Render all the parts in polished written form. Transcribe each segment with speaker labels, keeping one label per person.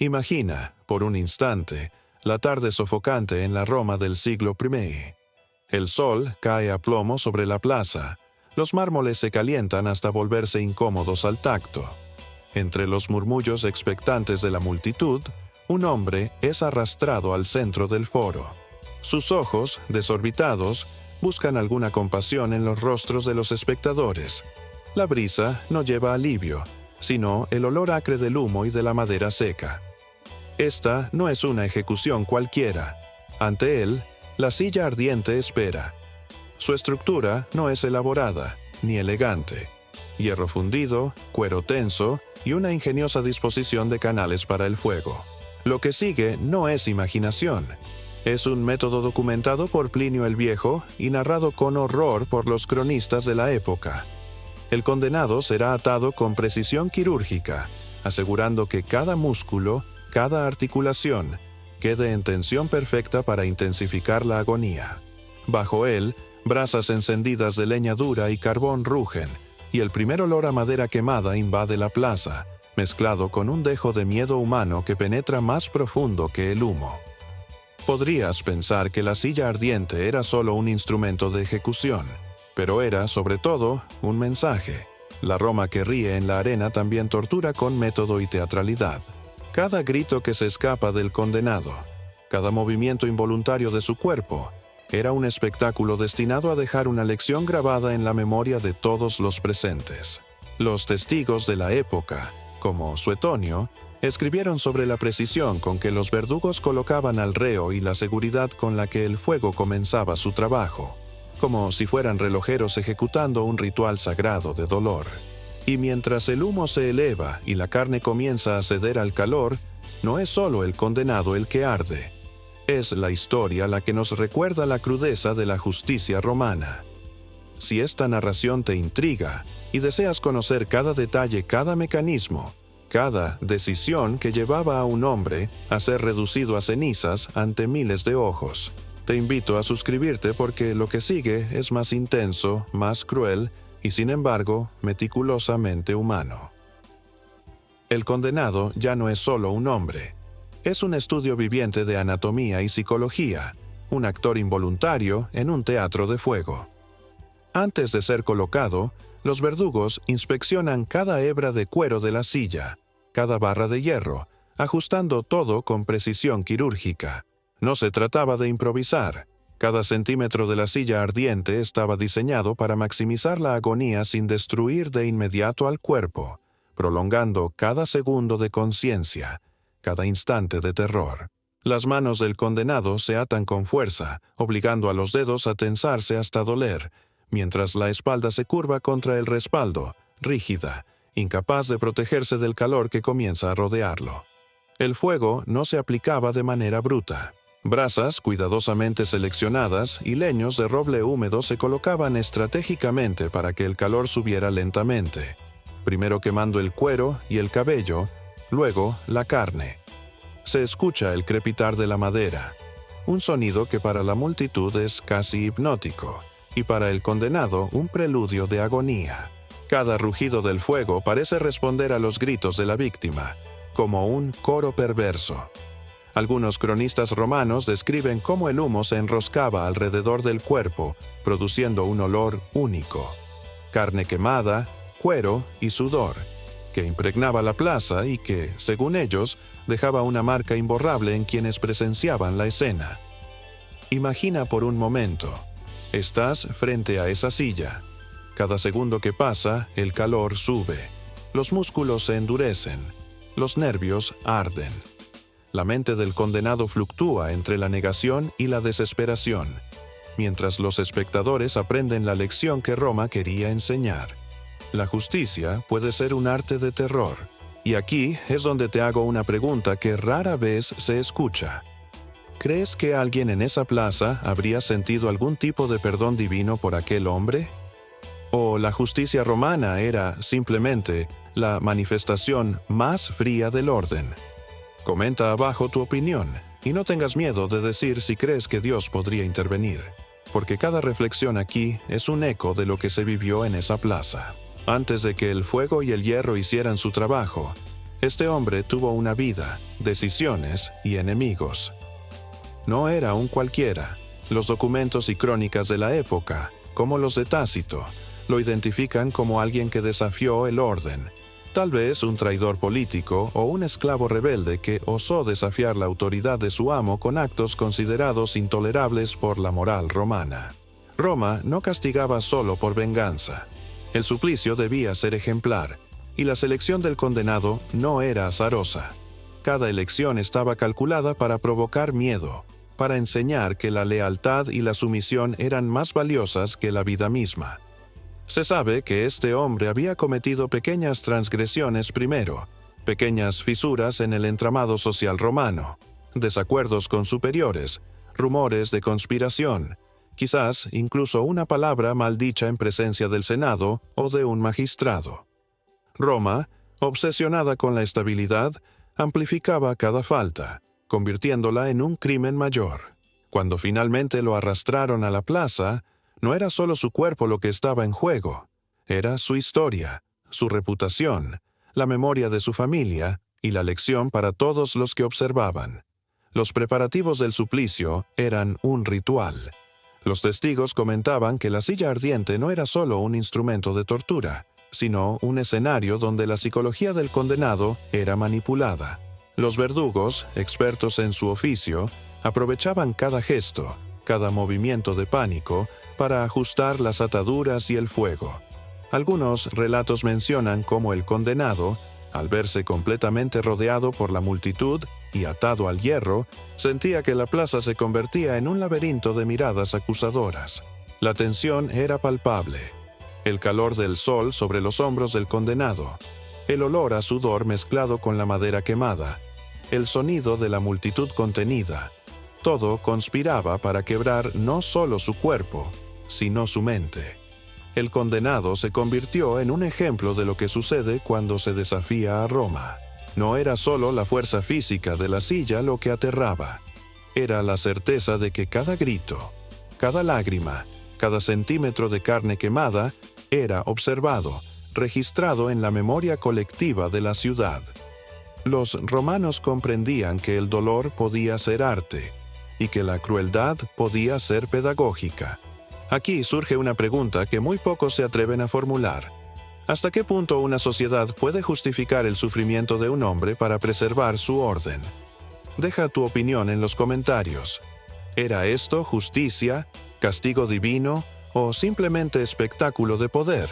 Speaker 1: Imagina, por un instante, la tarde sofocante en la Roma del siglo I. El sol cae a plomo sobre la plaza. Los mármoles se calientan hasta volverse incómodos al tacto. Entre los murmullos expectantes de la multitud, un hombre es arrastrado al centro del foro. Sus ojos, desorbitados, buscan alguna compasión en los rostros de los espectadores. La brisa no lleva alivio, sino el olor acre del humo y de la madera seca. Esta no es una ejecución cualquiera. Ante él, la silla ardiente espera. Su estructura no es elaborada, ni elegante. Hierro fundido, cuero tenso y una ingeniosa disposición de canales para el fuego. Lo que sigue no es imaginación. Es un método documentado por Plinio el Viejo y narrado con horror por los cronistas de la época. El condenado será atado con precisión quirúrgica, asegurando que cada músculo, cada articulación, quede en tensión perfecta para intensificar la agonía. Bajo él, brasas encendidas de leña dura y carbón rugen, y el primer olor a madera quemada invade la plaza, mezclado con un dejo de miedo humano que penetra más profundo que el humo. Podrías pensar que la silla ardiente era solo un instrumento de ejecución, pero era, sobre todo, un mensaje. La Roma que ríe en la arena también tortura con método y teatralidad. Cada grito que se escapa del condenado, cada movimiento involuntario de su cuerpo, era un espectáculo destinado a dejar una lección grabada en la memoria de todos los presentes. Los testigos de la época, como Suetonio, escribieron sobre la precisión con que los verdugos colocaban al reo y la seguridad con la que el fuego comenzaba su trabajo, como si fueran relojeros ejecutando un ritual sagrado de dolor. Y mientras el humo se eleva y la carne comienza a ceder al calor, no es solo el condenado el que arde. Es la historia la que nos recuerda la crudeza de la justicia romana. Si esta narración te intriga y deseas conocer cada detalle, cada mecanismo, cada decisión que llevaba a un hombre a ser reducido a cenizas ante miles de ojos, te invito a suscribirte porque lo que sigue es más intenso, más cruel y, sin embargo, meticulosamente humano. El condenado ya no es solo un hombre. Es un estudio viviente de anatomía y psicología, un actor involuntario en un teatro de fuego. Antes de ser colocado, los verdugos inspeccionan cada hebra de cuero de la silla, cada barra de hierro, ajustando todo con precisión quirúrgica. No se trataba de improvisar. Cada centímetro de la silla ardiente estaba diseñado para maximizar la agonía sin destruir de inmediato al cuerpo, prolongando cada segundo de conciencia, cada instante de terror. Las manos del condenado se atan con fuerza, obligando a los dedos a tensarse hasta doler, mientras la espalda se curva contra el respaldo, rígida, incapaz de protegerse del calor que comienza a rodearlo. El fuego no se aplicaba de manera bruta. Brasas cuidadosamente seleccionadas y leños de roble húmedo se colocaban estratégicamente para que el calor subiera lentamente, primero quemando el cuero y el cabello, luego la carne. Se escucha el crepitar de la madera, un sonido que para la multitud es casi hipnótico, y para el condenado un preludio de agonía. Cada rugido del fuego parece responder a los gritos de la víctima, como un coro perverso. Algunos cronistas romanos describen cómo el humo se enroscaba alrededor del cuerpo, produciendo un olor único. Carne quemada, cuero y sudor, que impregnaba la plaza y que, según ellos, dejaba una marca imborrable en quienes presenciaban la escena. Imagina por un momento. Estás frente a esa silla. Cada segundo que pasa, el calor sube. Los músculos se endurecen. Los nervios arden. La mente del condenado fluctúa entre la negación y la desesperación, mientras los espectadores aprenden la lección que Roma quería enseñar. La justicia puede ser un arte de terror. Y aquí es donde te hago una pregunta que rara vez se escucha. ¿Crees que alguien en esa plaza habría sentido algún tipo de perdón divino por aquel hombre? ¿O la justicia romana era, simplemente, la manifestación más fría del orden? Comenta abajo tu opinión y no tengas miedo de decir si crees que Dios podría intervenir, porque cada reflexión aquí es un eco de lo que se vivió en esa plaza. Antes de que el fuego y el hierro hicieran su trabajo, Este hombre tuvo una vida, decisiones y enemigos. No era un cualquiera. Los documentos y crónicas de la época, como los de Tácito, lo identifican como alguien que desafió el orden, tal vez un traidor político o un esclavo rebelde que osó desafiar la autoridad de su amo con actos considerados intolerables por la moral romana. Roma no castigaba solo por venganza. El suplicio debía ser ejemplar, y la selección del condenado no era azarosa. Cada elección estaba calculada para provocar miedo, para enseñar que la lealtad y la sumisión eran más valiosas que la vida misma. Se sabe que este hombre había cometido pequeñas transgresiones primero, pequeñas fisuras en el entramado social romano, desacuerdos con superiores, rumores de conspiración, quizás incluso una palabra maldicha en presencia del Senado o de un magistrado. Roma, obsesionada con la estabilidad, amplificaba cada falta, convirtiéndola en un crimen mayor. Cuando finalmente lo arrastraron a la plaza, no era solo su cuerpo lo que estaba en juego, era su historia, su reputación, la memoria de su familia y la lección para todos los que observaban. Los preparativos del suplicio eran un ritual. Los testigos comentaban que la silla ardiente no era solo un instrumento de tortura, sino un escenario donde la psicología del condenado era manipulada. Los verdugos, expertos en su oficio, aprovechaban cada gesto, cada movimiento de pánico para ajustar las ataduras y el fuego. Algunos relatos mencionan cómo el condenado, al verse completamente rodeado por la multitud y atado al hierro, sentía que la plaza se convertía en un laberinto de miradas acusadoras. La tensión era palpable. El calor del sol sobre los hombros del condenado, el olor a sudor mezclado con la madera quemada, el sonido de la multitud contenida, todo conspiraba para quebrar no solo su cuerpo, sino su mente. El condenado se convirtió en un ejemplo de lo que sucede cuando se desafía a Roma. No era solo la fuerza física de la silla lo que aterraba, era la certeza de que cada grito, cada lágrima, cada centímetro de carne quemada era observado, registrado en la memoria colectiva de la ciudad. Los romanos comprendían que el dolor podía ser arte y que la crueldad podía ser pedagógica. Aquí surge una pregunta que muy pocos se atreven a formular. ¿Hasta qué punto una sociedad puede justificar el sufrimiento de un hombre para preservar su orden? Deja tu opinión en los comentarios. ¿Era esto justicia, castigo divino o simplemente espectáculo de poder?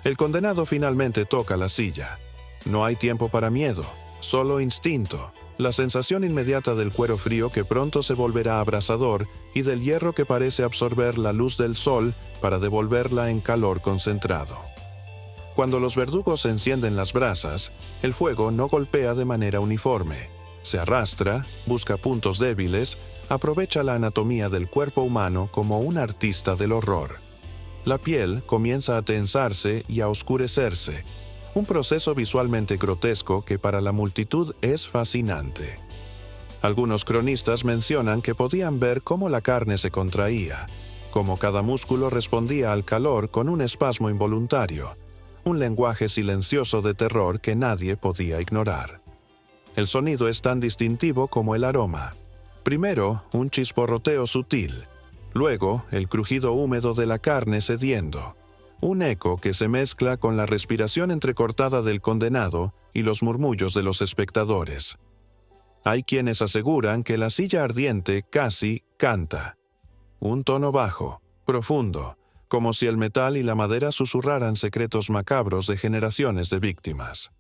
Speaker 1: El condenado finalmente toca la silla. No hay tiempo para miedo, solo instinto, la sensación inmediata del cuero frío que pronto se volverá abrasador y del hierro que parece absorber la luz del sol para devolverla en calor concentrado. Cuando los verdugos encienden las brasas, el fuego no golpea de manera uniforme. Se arrastra, busca puntos débiles, aprovecha la anatomía del cuerpo humano como un artista del horror. La piel comienza a tensarse y a oscurecerse, un proceso visualmente grotesco que para la multitud es fascinante. Algunos cronistas mencionan que podían ver cómo la carne se contraía, cómo cada músculo respondía al calor con un espasmo involuntario, un lenguaje silencioso de terror que nadie podía ignorar. El sonido es tan distintivo como el aroma. Primero, un chisporroteo sutil, luego el crujido húmedo de la carne cediendo, un eco que se mezcla con la respiración entrecortada del condenado y los murmullos de los espectadores. Hay quienes aseguran que la silla ardiente casi canta. Un tono bajo, profundo, como si el metal y la madera susurraran secretos macabros de generaciones de víctimas.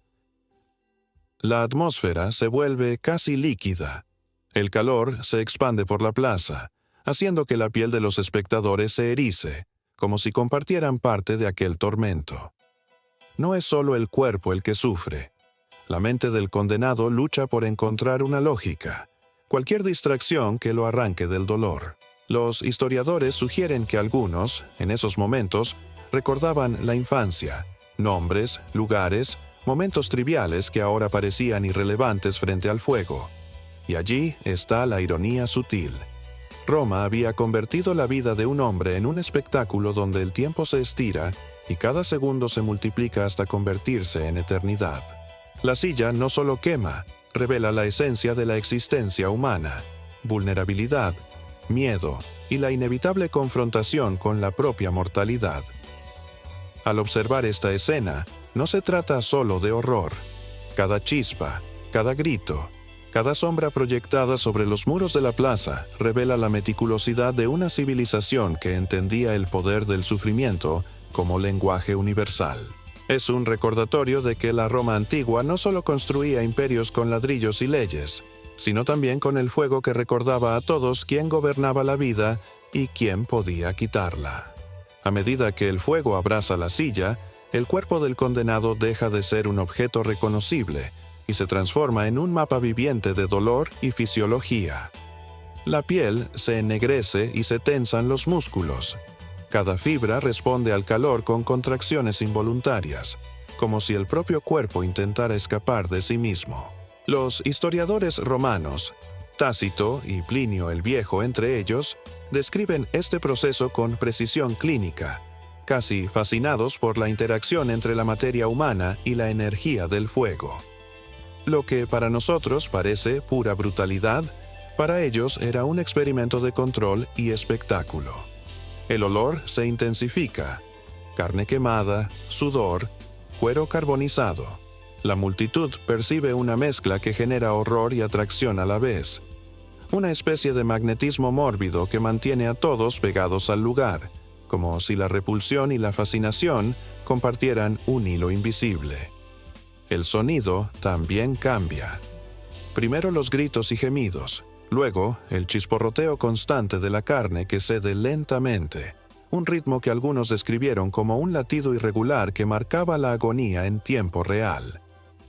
Speaker 1: La atmósfera se vuelve casi líquida. El calor se expande por la plaza, haciendo que la piel de los espectadores se erice, como si compartieran parte de aquel tormento. No es solo el cuerpo el que sufre. La mente del condenado lucha por encontrar una lógica, cualquier distracción que lo arranque del dolor. Los historiadores sugieren que algunos, en esos momentos, recordaban la infancia, nombres, lugares, momentos triviales que ahora parecían irrelevantes frente al fuego. Y allí está la ironía sutil. Roma había convertido la vida de un hombre en un espectáculo donde el tiempo se estira y cada segundo se multiplica hasta convertirse en eternidad. La silla no solo quema, revela la esencia de la existencia humana: vulnerabilidad, miedo y la inevitable confrontación con la propia mortalidad. Al observar esta escena, no se trata solo de horror. Cada chispa, cada grito, cada sombra proyectada sobre los muros de la plaza revela la meticulosidad de una civilización que entendía el poder del sufrimiento como lenguaje universal. Es un recordatorio de que la Roma antigua no solo construía imperios con ladrillos y leyes, sino también con el fuego que recordaba a todos quién gobernaba la vida y quién podía quitarla. A medida que el fuego abrasa la silla, el cuerpo del condenado deja de ser un objeto reconocible y se transforma en un mapa viviente de dolor y fisiología. La piel se ennegrece y se tensan los músculos. Cada fibra responde al calor con contracciones involuntarias, como si el propio cuerpo intentara escapar de sí mismo. Los historiadores romanos, Tácito y Plinio el Viejo entre ellos, describen este proceso con precisión clínica, casi fascinados por la interacción entre la materia humana y la energía del fuego. Lo que para nosotros parece pura brutalidad, para ellos era un experimento de control y espectáculo. El olor se intensifica: carne quemada, sudor, cuero carbonizado. La multitud percibe una mezcla que genera horror y atracción a la vez. Una especie de magnetismo mórbido que mantiene a todos pegados al lugar, como si la repulsión y la fascinación compartieran un hilo invisible. El sonido también cambia. Primero los gritos y gemidos, luego el chisporroteo constante de la carne que cede lentamente, un ritmo que algunos describieron como un latido irregular que marcaba la agonía en tiempo real.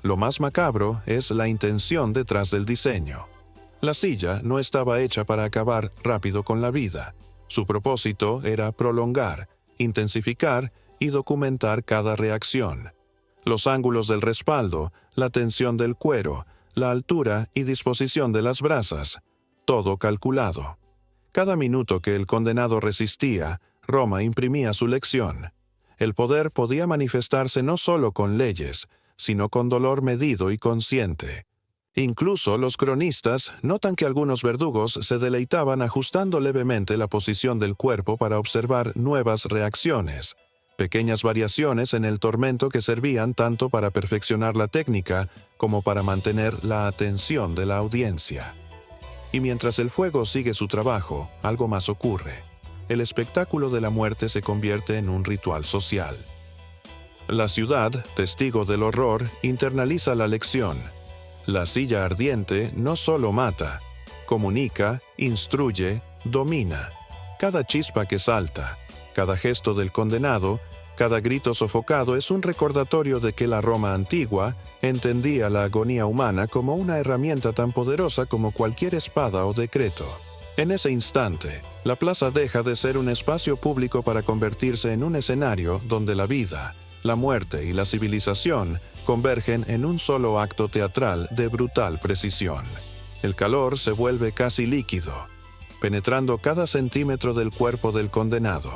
Speaker 1: Lo más macabro es la intención detrás del diseño. La silla no estaba hecha para acabar rápido con la vida. Su propósito era prolongar, intensificar y documentar cada reacción. Los ángulos del respaldo, la tensión del cuero, la altura y disposición de las brasas, todo calculado. Cada minuto que el condenado resistía, Roma imprimía su lección. El poder podía manifestarse no solo con leyes, sino con dolor medido y consciente. Incluso los cronistas notan que algunos verdugos se deleitaban ajustando levemente la posición del cuerpo para observar nuevas reacciones, pequeñas variaciones en el tormento que servían tanto para perfeccionar la técnica como para mantener la atención de la audiencia. Y mientras el fuego sigue su trabajo, algo más ocurre. El espectáculo de la muerte se convierte en un ritual social. La ciudad, testigo del horror, internaliza la lección. La silla ardiente no solo mata, comunica, instruye, domina. Cada chispa que salta, cada gesto del condenado, cada grito sofocado es un recordatorio de que la Roma antigua entendía la agonía humana como una herramienta tan poderosa como cualquier espada o decreto. En ese instante, la plaza deja de ser un espacio público para convertirse en un escenario donde la vida, la muerte y la civilización convergen en un solo acto teatral de brutal precisión. El calor se vuelve casi líquido, penetrando cada centímetro del cuerpo del condenado.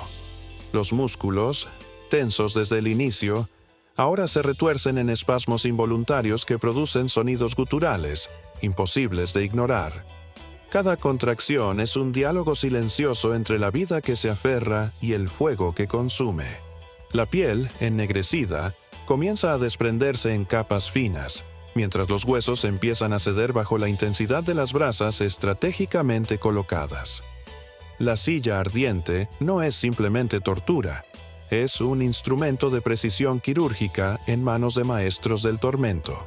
Speaker 1: Los músculos, tensos desde el inicio, ahora se retuercen en espasmos involuntarios que producen sonidos guturales, imposibles de ignorar. Cada contracción es un diálogo silencioso entre la vida que se aferra y el fuego que consume. La piel, ennegrecida, comienza a desprenderse en capas finas, mientras los huesos empiezan a ceder bajo la intensidad de las brasas estratégicamente colocadas. La silla ardiente no es simplemente tortura, es un instrumento de precisión quirúrgica en manos de maestros del tormento.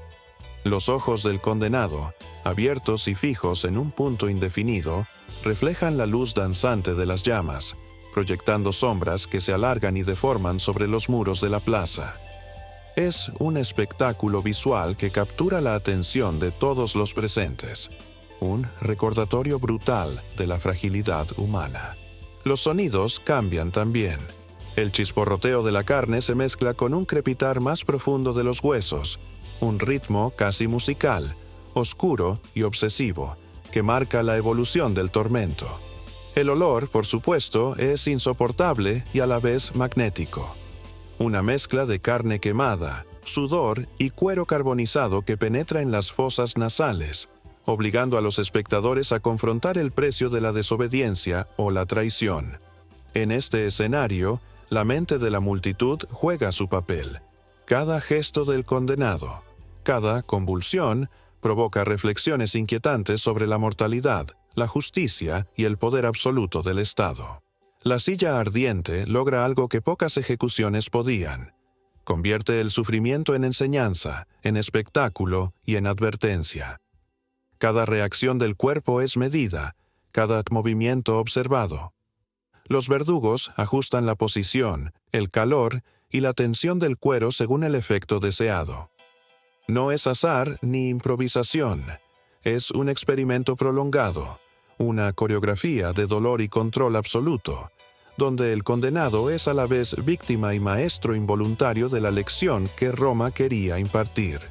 Speaker 1: Los ojos del condenado, abiertos y fijos en un punto indefinido, reflejan la luz danzante de las llamas, proyectando sombras que se alargan y deforman sobre los muros de la plaza. Es un espectáculo visual que captura la atención de todos los presentes, un recordatorio brutal de la fragilidad humana. Los sonidos cambian también. El chisporroteo de la carne se mezcla con un crepitar más profundo de los huesos, un ritmo casi musical, oscuro y obsesivo, que marca la evolución del tormento. El olor, por supuesto, es insoportable y a la vez magnético. Una mezcla de carne quemada, sudor y cuero carbonizado que penetra en las fosas nasales, obligando a los espectadores a confrontar el precio de la desobediencia o la traición. En este escenario, la mente de la multitud juega su papel. Cada gesto del condenado, cada convulsión, provoca reflexiones inquietantes sobre la mortalidad, la justicia y el poder absoluto del Estado. La silla ardiente logra algo que pocas ejecuciones podían. Convierte el sufrimiento en enseñanza, en espectáculo y en advertencia. Cada reacción del cuerpo es medida, cada movimiento observado. Los verdugos ajustan la posición, el calor y la tensión del cuero según el efecto deseado. No es azar ni improvisación, es un experimento prolongado, una coreografía de dolor y control absoluto, donde el condenado es a la vez víctima y maestro involuntario de la lección que Roma quería impartir.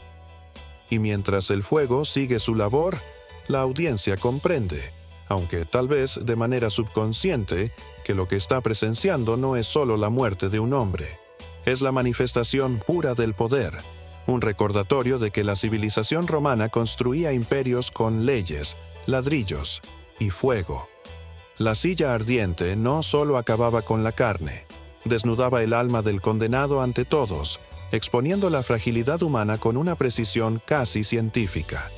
Speaker 1: Y mientras el fuego sigue su labor, la audiencia comprende, aunque tal vez de manera subconsciente, que lo que está presenciando no es solo la muerte de un hombre, es la manifestación pura del poder, un recordatorio de que la civilización romana construía imperios con leyes, ladrillos y fuego. La silla ardiente no solo acababa con la carne, desnudaba el alma del condenado ante todos, exponiendo la fragilidad humana con una precisión casi científica.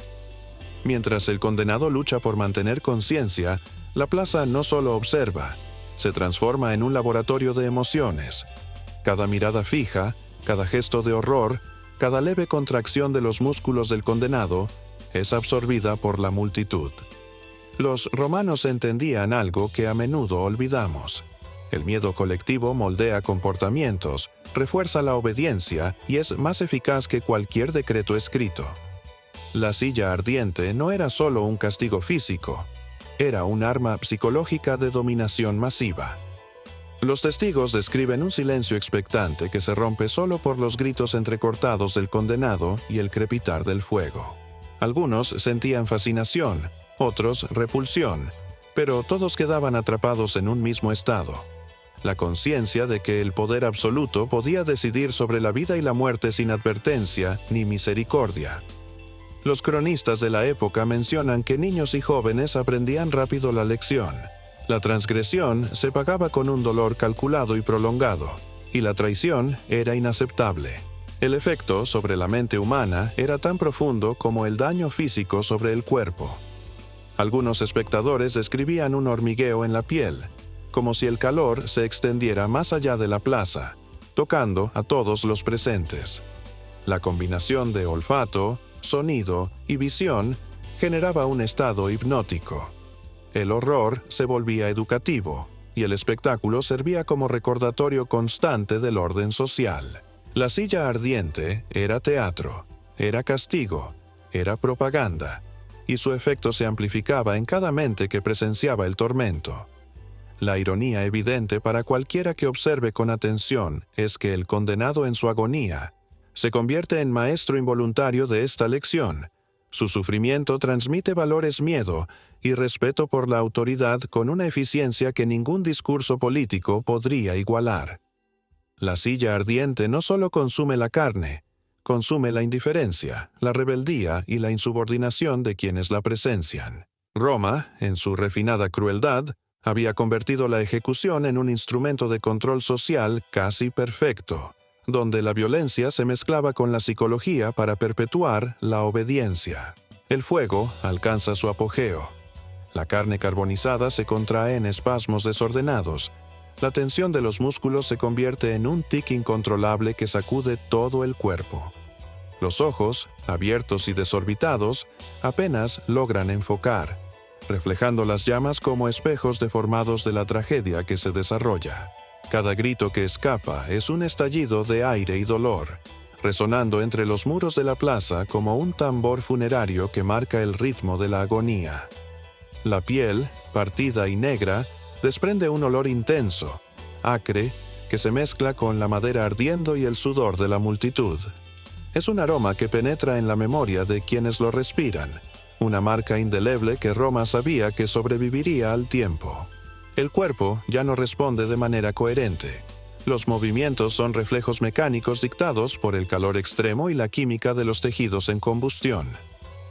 Speaker 1: Mientras el condenado lucha por mantener conciencia, la plaza no solo observa, se transforma en un laboratorio de emociones. Cada mirada fija, cada gesto de horror, cada leve contracción de los músculos del condenado es absorbida por la multitud. Los romanos entendían algo que a menudo olvidamos. El miedo colectivo moldea comportamientos, refuerza la obediencia y es más eficaz que cualquier decreto escrito. La silla ardiente no era solo un castigo físico, era un arma psicológica de dominación masiva. Los testigos describen un silencio expectante que se rompe solo por los gritos entrecortados del condenado y el crepitar del fuego. Algunos sentían fascinación, otros repulsión, pero todos quedaban atrapados en un mismo estado: la conciencia de que el poder absoluto podía decidir sobre la vida y la muerte sin advertencia ni misericordia. Los cronistas de la época mencionan que niños y jóvenes aprendían rápido la lección. La transgresión se pagaba con un dolor calculado y prolongado, y la traición era inaceptable. El efecto sobre la mente humana era tan profundo como el daño físico sobre el cuerpo. Algunos espectadores describían un hormigueo en la piel, como si el calor se extendiera más allá de la plaza, tocando a todos los presentes. La combinación de olfato, sonido y visión generaba un estado hipnótico. El horror se volvía educativo, y el espectáculo servía como recordatorio constante del orden social. La silla ardiente era teatro, era castigo, era propaganda, y su efecto se amplificaba en cada mente que presenciaba el tormento. La ironía evidente para cualquiera que observe con atención es que el condenado en su agonía se convierte en maestro involuntario de esta lección. Su sufrimiento transmite valores miedo y respeto por la autoridad con una eficiencia que ningún discurso político podría igualar. La silla ardiente no solo consume la carne, consume la indiferencia, la rebeldía y la insubordinación de quienes la presencian. Roma, en su refinada crueldad, había convertido la ejecución en un instrumento de control social casi perfecto, donde la violencia se mezclaba con la psicología para perpetuar la obediencia. El fuego alcanza su apogeo. La carne carbonizada se contrae en espasmos desordenados. La tensión de los músculos se convierte en un tic incontrolable que sacude todo el cuerpo. Los ojos, abiertos y desorbitados, apenas logran enfocar, reflejando las llamas como espejos deformados de la tragedia que se desarrolla. Cada grito que escapa es un estallido de aire y dolor, resonando entre los muros de la plaza como un tambor funerario que marca el ritmo de la agonía. La piel, partida y negra, desprende un olor intenso, acre, que se mezcla con la madera ardiendo y el sudor de la multitud. Es un aroma que penetra en la memoria de quienes lo respiran, una marca indeleble que Roma sabía que sobreviviría al tiempo. El cuerpo ya no responde de manera coherente. Los movimientos son reflejos mecánicos dictados por el calor extremo y la química de los tejidos en combustión.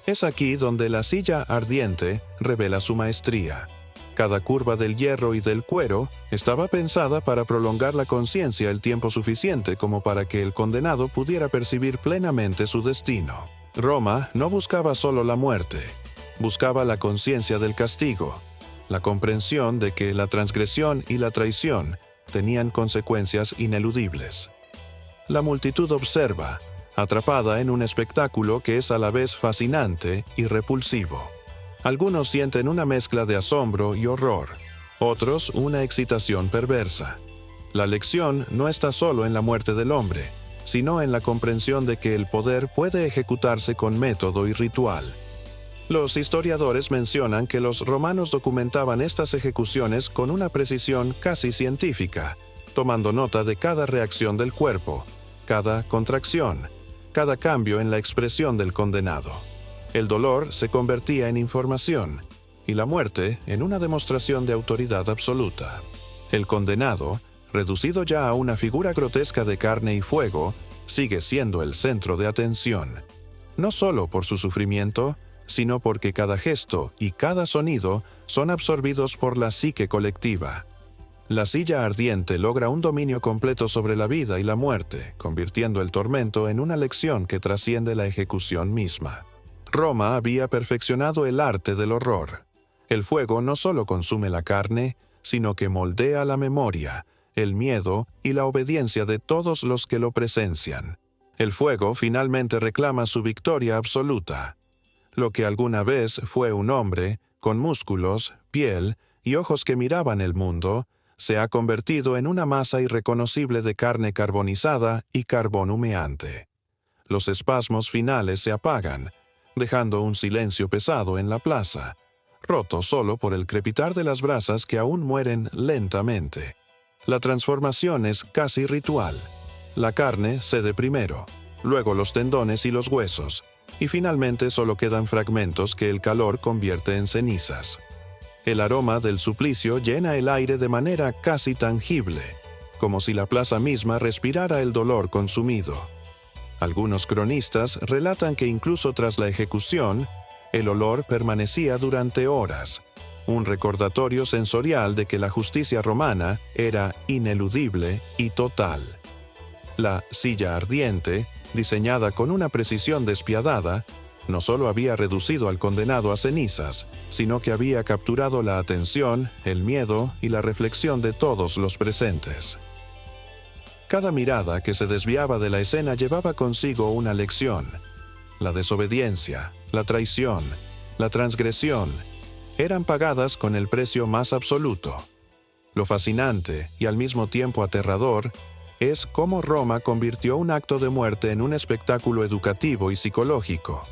Speaker 1: Es aquí donde la silla ardiente revela su maestría. Cada curva del hierro y del cuero estaba pensada para prolongar la conciencia el tiempo suficiente como para que el condenado pudiera percibir plenamente su destino. Roma no buscaba solo la muerte, buscaba la conciencia del castigo, la comprensión de que la transgresión y la traición tenían consecuencias ineludibles. La multitud observa, atrapada en un espectáculo que es a la vez fascinante y repulsivo. Algunos sienten una mezcla de asombro y horror, otros una excitación perversa. La lección no está solo en la muerte del hombre, sino en la comprensión de que el poder puede ejecutarse con método y ritual. Los historiadores mencionan que los romanos documentaban estas ejecuciones con una precisión casi científica, tomando nota de cada reacción del cuerpo, cada contracción, cada cambio en la expresión del condenado. El dolor se convertía en información y la muerte en una demostración de autoridad absoluta. El condenado, reducido ya a una figura grotesca de carne y fuego, sigue siendo el centro de atención, no solo por su sufrimiento, sino porque cada gesto y cada sonido son absorbidos por la psique colectiva. La silla ardiente logra un dominio completo sobre la vida y la muerte, convirtiendo el tormento en una lección que trasciende la ejecución misma. Roma había perfeccionado el arte del horror. El fuego no solo consume la carne, sino que moldea la memoria, el miedo y la obediencia de todos los que lo presencian. El fuego finalmente reclama su victoria absoluta. Lo que alguna vez fue un hombre, con músculos, piel y ojos que miraban el mundo, se ha convertido en una masa irreconocible de carne carbonizada y carbón humeante. Los espasmos finales se apagan, dejando un silencio pesado en la plaza, roto solo por el crepitar de las brasas que aún mueren lentamente. La transformación es casi ritual. La carne cede primero, luego los tendones y los huesos, y finalmente solo quedan fragmentos que el calor convierte en cenizas. El aroma del suplicio llena el aire de manera casi tangible, como si la plaza misma respirara el dolor consumido. Algunos cronistas relatan que incluso tras la ejecución, el olor permanecía durante horas, un recordatorio sensorial de que la justicia romana era ineludible y total. La silla ardiente, diseñada con una precisión despiadada, no solo había reducido al condenado a cenizas, sino que había capturado la atención, el miedo y la reflexión de todos los presentes. Cada mirada que se desviaba de la escena llevaba consigo una lección. La desobediencia, la traición, la transgresión, eran pagadas con el precio más absoluto. Lo fascinante y al mismo tiempo aterrador es cómo Roma convirtió un acto de muerte en un espectáculo educativo y psicológico.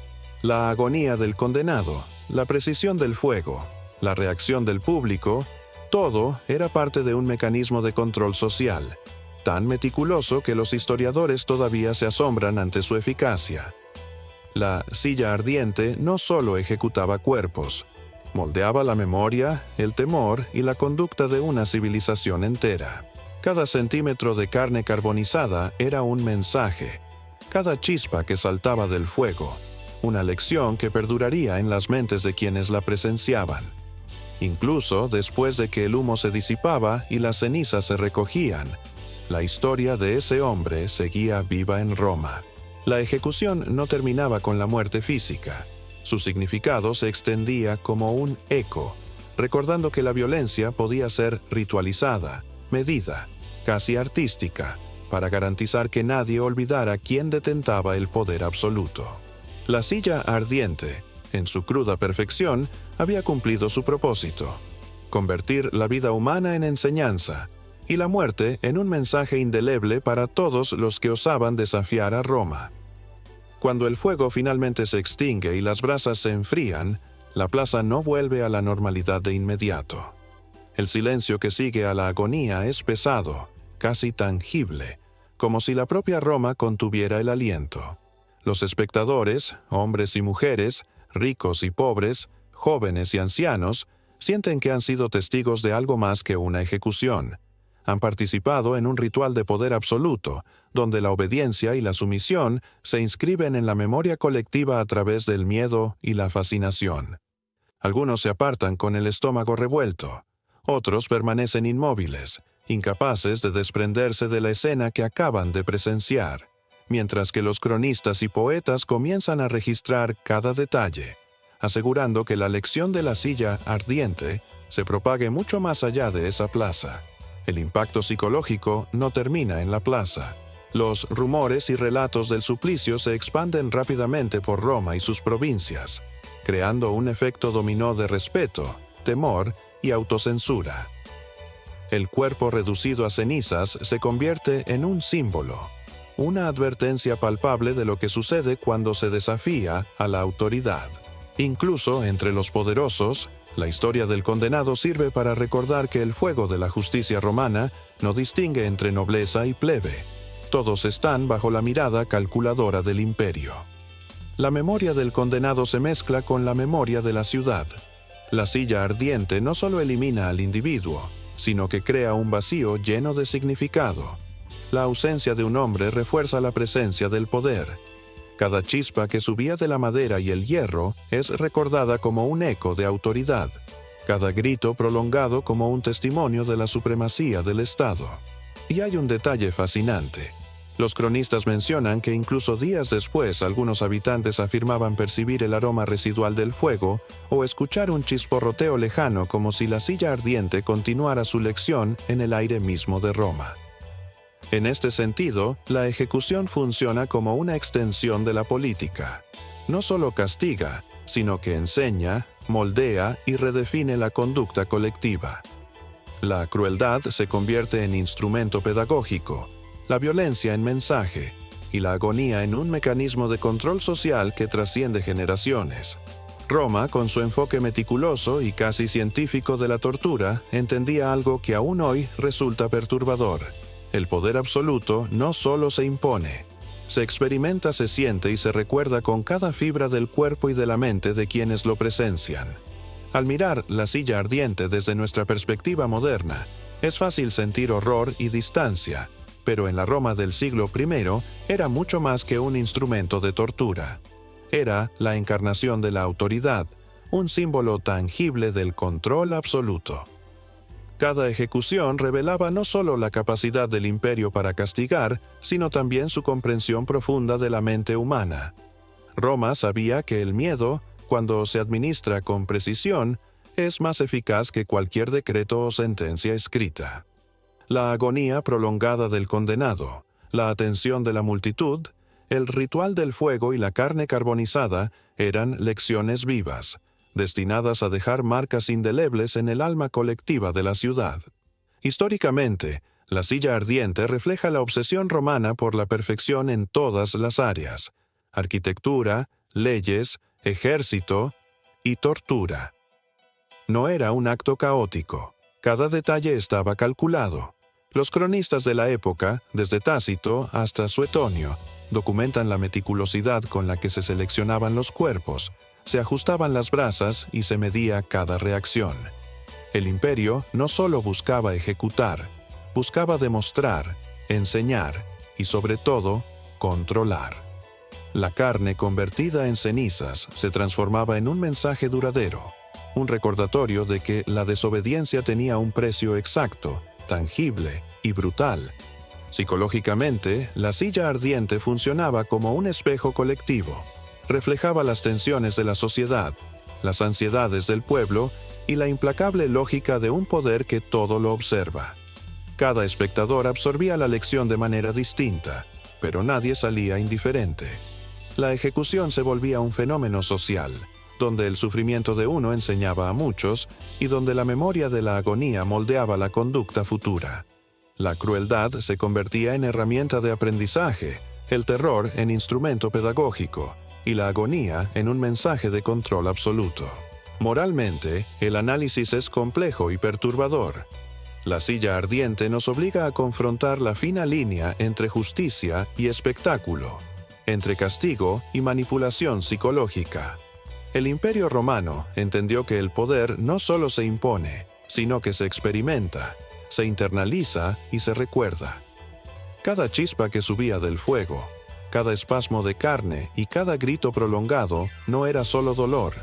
Speaker 1: La agonía del condenado, la precisión del fuego, la reacción del público, todo era parte de un mecanismo de control social, tan meticuloso que los historiadores todavía se asombran ante su eficacia. La silla ardiente no solo ejecutaba cuerpos, moldeaba la memoria, el temor y la conducta de una civilización entera. Cada centímetro de carne carbonizada era un mensaje, cada chispa que saltaba del fuego, una lección que perduraría en las mentes de quienes la presenciaban. Incluso después de que el humo se disipaba y las cenizas se recogían, la historia de ese hombre seguía viva en Roma. La ejecución no terminaba con la muerte física. Su significado se extendía como un eco, recordando que la violencia podía ser ritualizada, medida, casi artística, para garantizar que nadie olvidara quién detentaba el poder absoluto. La silla ardiente, en su cruda perfección, había cumplido su propósito: convertir la vida humana en enseñanza y la muerte en un mensaje indeleble para todos los que osaban desafiar a Roma. Cuando el fuego finalmente se extingue y las brasas se enfrían, la plaza no vuelve a la normalidad de inmediato. El silencio que sigue a la agonía es pesado, casi tangible, como si la propia Roma contuviera el aliento. Los espectadores, hombres y mujeres, ricos y pobres, jóvenes y ancianos, sienten que han sido testigos de algo más que una ejecución, Han participado en un ritual de poder absoluto, donde la obediencia y la sumisión se inscriben en la memoria colectiva a través del miedo y la fascinación. Algunos se apartan con el estómago revuelto. Otros permanecen inmóviles, incapaces de desprenderse de la escena que acaban de presenciar, mientras que los cronistas y poetas comienzan a registrar cada detalle, asegurando que la lección de la silla ardiente se propague mucho más allá de esa plaza. El impacto psicológico no termina en la plaza. Los rumores y relatos del suplicio se expanden rápidamente por Roma y sus provincias, creando un efecto dominó de respeto, temor y autocensura. El cuerpo reducido a cenizas se convierte en un símbolo, una advertencia palpable de lo que sucede cuando se desafía a la autoridad. Incluso entre los poderosos, la historia del condenado sirve para recordar que el fuego de la justicia romana no distingue entre nobleza y plebe. Todos están bajo la mirada calculadora del imperio. La memoria del condenado se mezcla con la memoria de la ciudad. La silla ardiente no solo elimina al individuo, sino que crea un vacío lleno de significado. La ausencia de un hombre refuerza la presencia del poder. Cada chispa que subía de la madera y el hierro es recordada como un eco de autoridad, cada grito prolongado como un testimonio de la supremacía del Estado. Y hay un detalle fascinante. Los cronistas mencionan que incluso días después algunos habitantes afirmaban percibir el aroma residual del fuego o escuchar un chisporroteo lejano como si la silla ardiente continuara su lección en el aire mismo de Roma. En este sentido, la ejecución funciona como una extensión de la política. No solo castiga, sino que enseña, moldea y redefine la conducta colectiva. La crueldad se convierte en instrumento pedagógico, la violencia en mensaje y la agonía en un mecanismo de control social que trasciende generaciones. Roma, con su enfoque meticuloso y casi científico de la tortura, entendía algo que aún hoy resulta perturbador. El poder absoluto no solo se impone, se experimenta, se siente y se recuerda con cada fibra del cuerpo y de la mente de quienes lo presencian. Al mirar la silla ardiente desde nuestra perspectiva moderna, es fácil sentir horror y distancia, pero en la Roma del siglo I era mucho más que un instrumento de tortura. Era la encarnación de la autoridad, un símbolo tangible del control absoluto. Cada ejecución revelaba no solo la capacidad del imperio para castigar, sino también su comprensión profunda de la mente humana. Roma sabía que el miedo, cuando se administra con precisión, es más eficaz que cualquier decreto o sentencia escrita. La agonía prolongada del condenado, la atención de la multitud, el ritual del fuego y la carne carbonizada eran lecciones vivas, destinadas a dejar marcas indelebles en el alma colectiva de la ciudad. Históricamente, la silla ardiente refleja la obsesión romana por la perfección en todas las áreas: arquitectura, leyes, ejército y tortura. No era un acto caótico. Cada detalle estaba calculado. Los cronistas de la época, desde Tácito hasta Suetonio, documentan la meticulosidad con la que se seleccionaban los cuerpos, se ajustaban las brasas y se medía cada reacción. El imperio no solo buscaba ejecutar, buscaba demostrar, enseñar y, sobre todo, controlar. La carne convertida en cenizas se transformaba en un mensaje duradero, un recordatorio de que la desobediencia tenía un precio exacto, tangible y brutal. Psicológicamente, la silla ardiente funcionaba como un espejo colectivo. Reflejaba las tensiones de la sociedad, las ansiedades del pueblo y la implacable lógica de un poder que todo lo observa. Cada espectador absorbía la lección de manera distinta, pero nadie salía indiferente. La ejecución se volvía un fenómeno social, donde el sufrimiento de uno enseñaba a muchos y donde la memoria de la agonía moldeaba la conducta futura. La crueldad se convertía en herramienta de aprendizaje, el terror en instrumento pedagógico, y la agonía en un mensaje de control absoluto. Moralmente, el análisis es complejo y perturbador. La silla ardiente nos obliga a confrontar la fina línea entre justicia y espectáculo, entre castigo y manipulación psicológica. El Imperio Romano entendió que el poder no solo se impone, sino que se experimenta. se internaliza y se recuerda. Cada chispa que subía del fuego, cada espasmo de carne y cada grito prolongado no era solo dolor,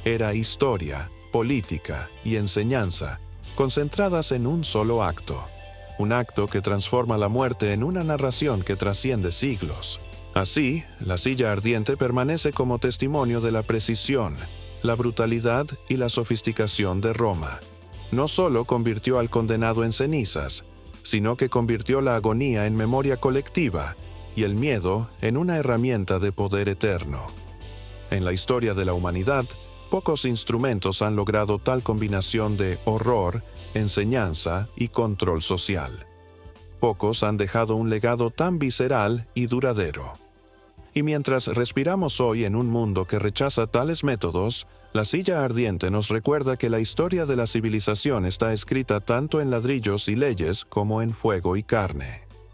Speaker 1: era historia, política y enseñanza, concentradas en un solo acto. Un acto que transforma la muerte en una narración que trasciende siglos. Así, la silla ardiente permanece como testimonio de la precisión, la brutalidad y la sofisticación de Roma. No solo convirtió al condenado en cenizas, sino que convirtió la agonía en memoria colectiva y el miedo en una herramienta de poder eterno. En la historia de la humanidad, pocos instrumentos han logrado tal combinación de horror, enseñanza y control social. Pocos han dejado un legado tan visceral y duradero. Y mientras respiramos hoy en un mundo que rechaza tales métodos, la silla ardiente nos recuerda que la historia de la civilización está escrita tanto en ladrillos y leyes como en fuego y carne.